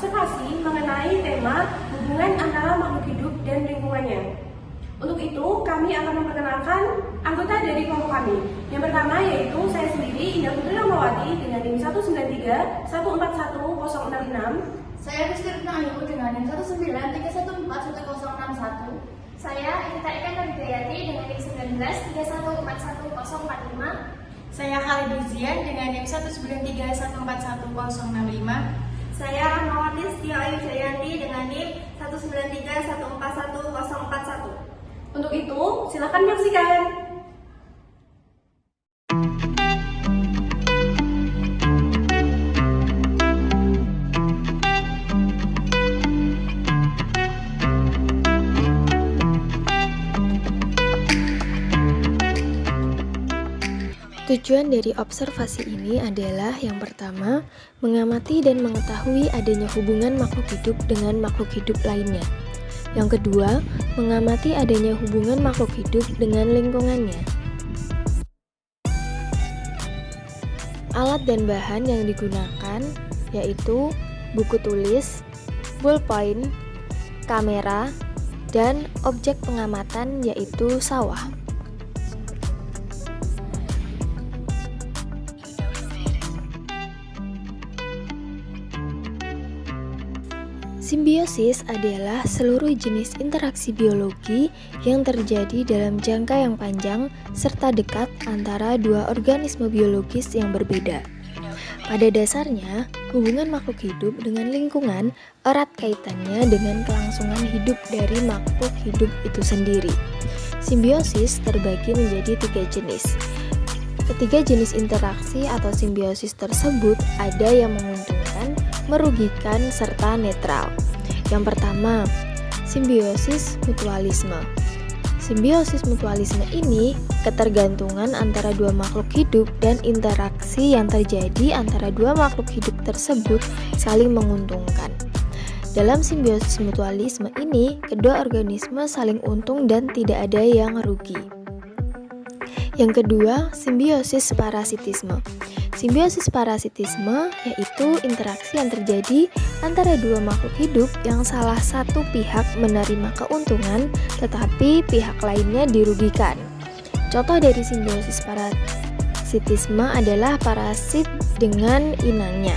observasi mengenai tema hubungan antara makhluk hidup dan lingkungannya. Untuk itu, kami akan memperkenalkan anggota dari kelompok kami. Yang pertama yaitu saya sendiri, Indah Putri Ramawati dengan NIM 193 141 066. Saya Rizky Ayu dengan NIM 193141061. Saya Inta Eka Nabidayati dengan NIM 1931411045. Saya Khalidizian dengan NIM 193141065. Saya Rahmawati Setia Ayu Jayanti dengan NIM 193141041. Untuk itu, silakan menyaksikan. Tujuan dari observasi ini adalah yang pertama, mengamati dan mengetahui adanya hubungan makhluk hidup dengan makhluk hidup lainnya. Yang kedua, mengamati adanya hubungan makhluk hidup dengan lingkungannya. Alat dan bahan yang digunakan yaitu buku tulis, ballpoint, kamera, dan objek pengamatan yaitu sawah. Simbiosis adalah seluruh jenis interaksi biologi yang terjadi dalam jangka yang panjang serta dekat antara dua organisme biologis yang berbeda. Pada dasarnya, hubungan makhluk hidup dengan lingkungan erat kaitannya dengan kelangsungan hidup dari makhluk hidup itu sendiri. Simbiosis terbagi menjadi 3 jenis. Ketiga jenis interaksi atau simbiosis tersebut ada yang menguntungkan, merugikan, serta netral. Yang pertama, simbiosis mutualisme. Simbiosis mutualisme ini ketergantungan antara dua makhluk hidup dan interaksi yang terjadi antara dua makhluk hidup tersebut saling menguntungkan. Dalam simbiosis mutualisme ini, kedua organisme saling untung dan tidak ada yang rugi. Yang kedua, simbiosis parasitisme. Simbiosis parasitisme yaitu interaksi yang terjadi antara dua makhluk hidup yang salah satu pihak menerima keuntungan tetapi pihak lainnya dirugikan. Contoh dari simbiosis parasitisme adalah parasit dengan inangnya.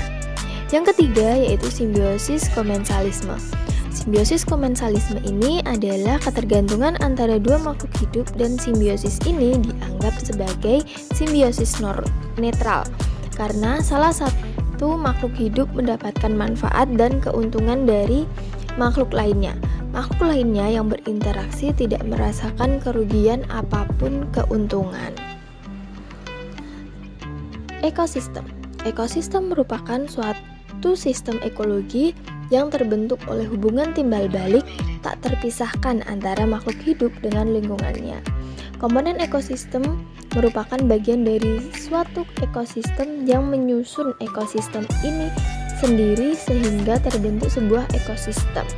Yang ketiga yaitu simbiosis komensalisme. Simbiosis komensalisme ini adalah ketergantungan antara dua makhluk hidup dan simbiosis ini dianggap sebagai simbiosis netral karena salah satu makhluk hidup mendapatkan manfaat dan keuntungan dari makhluk lainnya. Makhluk lainnya yang berinteraksi tidak merasakan kerugian apapun keuntungan. Ekosistem. Ekosistem merupakan suatu sistem ekologi yang terbentuk oleh hubungan timbal balik tak terpisahkan antara makhluk hidup dengan lingkungannya. Komponen ekosistem merupakan bagian dari suatu ekosistem yang menyusun ekosistem ini sendiri sehingga terbentuk sebuah ekosistem.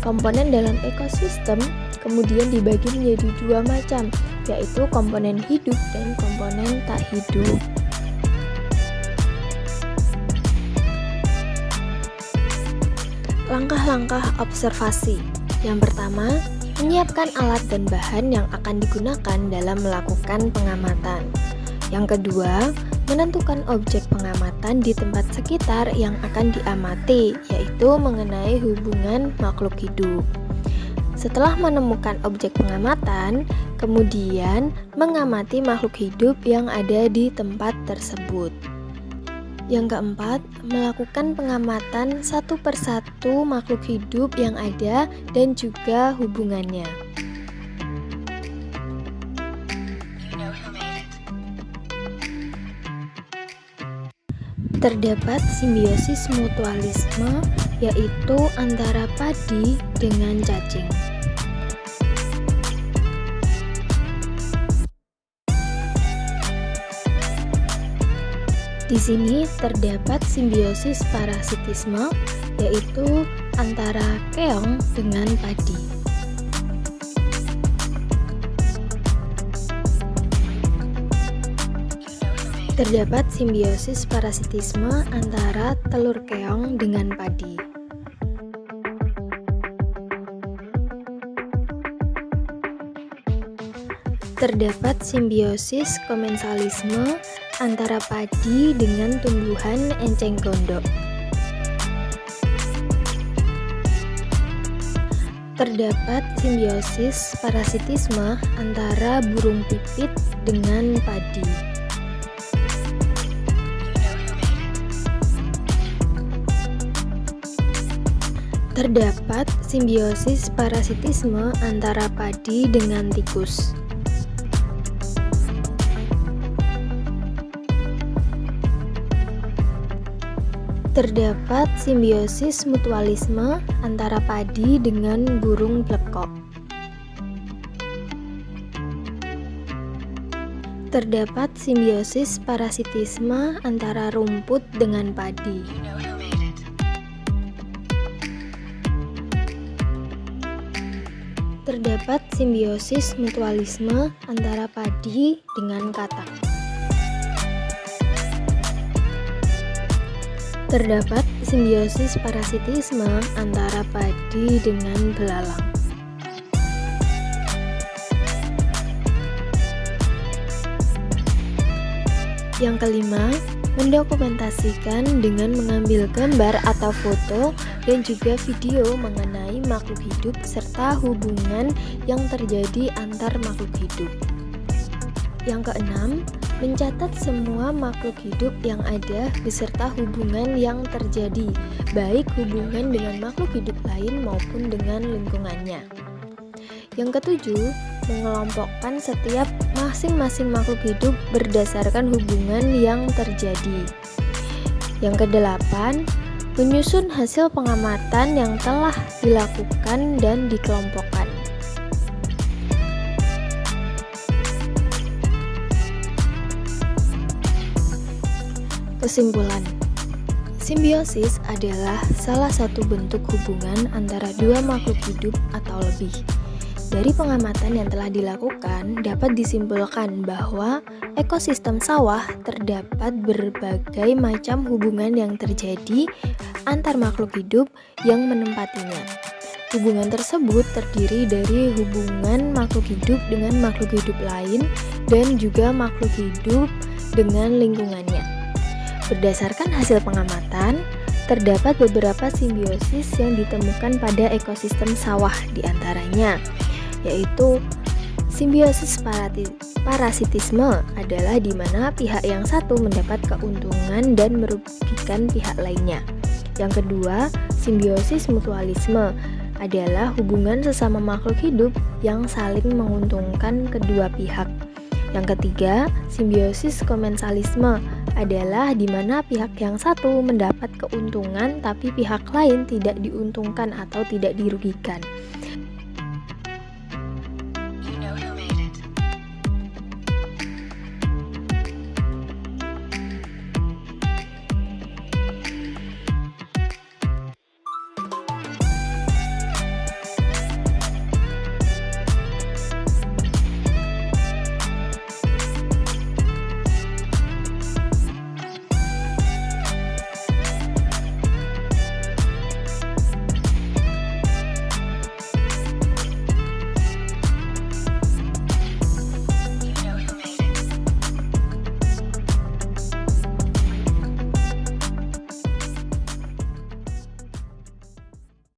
Komponen dalam ekosistem kemudian dibagi menjadi dua macam, yaitu komponen hidup dan komponen tak hidup. Langkah-langkah observasi. Yang pertama, menyiapkan alat dan bahan yang akan digunakan dalam melakukan pengamatan. Yang kedua, menentukan objek pengamatan di tempat sekitar yang akan diamati, yaitu mengenai hubungan makhluk hidup. Setelah menemukan objek pengamatan, kemudian mengamati makhluk hidup yang ada di tempat tersebut. Yang keempat, melakukan pengamatan satu persatu makhluk hidup yang ada dan juga hubungannya. Terdapat simbiosis mutualisme, yaitu antara padi dengan cacing. Di sini terdapat simbiosis parasitisme, yaitu antara keong dengan padi. Terdapat simbiosis parasitisme antara telur keong dengan padi. Terdapat simbiosis komensalisme antara padi dengan tumbuhan enceng gondok. Terdapat simbiosis parasitisme antara burung pipit dengan padi. Terdapat simbiosis parasitisme antara padi dengan tikus. Terdapat simbiosis mutualisme antara padi dengan burung blekok. Terdapat simbiosis parasitisme antara rumput dengan padi. Terdapat simbiosis mutualisme antara padi dengan katak. Terdapat simbiosis parasitisme antara padi dengan belalang. Yang kelima, mendokumentasikan dengan mengambil gambar atau foto dan juga video mengenai makhluk hidup serta hubungan yang terjadi antar makhluk hidup. Yang keenam, mencatat semua makhluk hidup yang ada beserta hubungan yang terjadi, baik hubungan dengan makhluk hidup lain maupun dengan lingkungannya. Yang ketujuh, mengelompokkan setiap masing-masing makhluk hidup berdasarkan hubungan yang terjadi. Yang kedelapan, menyusun hasil pengamatan yang telah dilakukan dan dikelompokkan. Kesimpulan, simbiosis adalah salah satu bentuk hubungan antara dua makhluk hidup atau lebih. Dari pengamatan yang telah dilakukan, dapat disimpulkan bahwa ekosistem sawah terdapat berbagai macam hubungan yang terjadi antar makhluk hidup yang menempatinya. Hubungan tersebut terdiri dari hubungan makhluk hidup dengan makhluk hidup lain dan juga makhluk hidup dengan lingkungannya. Berdasarkan hasil pengamatan, terdapat beberapa simbiosis yang ditemukan pada ekosistem sawah, diantaranya yaitu simbiosis parasitisme adalah di mana pihak yang satu mendapat keuntungan dan merugikan pihak lainnya. Yang kedua, simbiosis mutualisme adalah hubungan sesama makhluk hidup yang saling menguntungkan kedua pihak. Yang ketiga, simbiosis komensalisme adalah di mana pihak yang satu mendapat keuntungan tapi pihak lain tidak diuntungkan atau tidak dirugikan.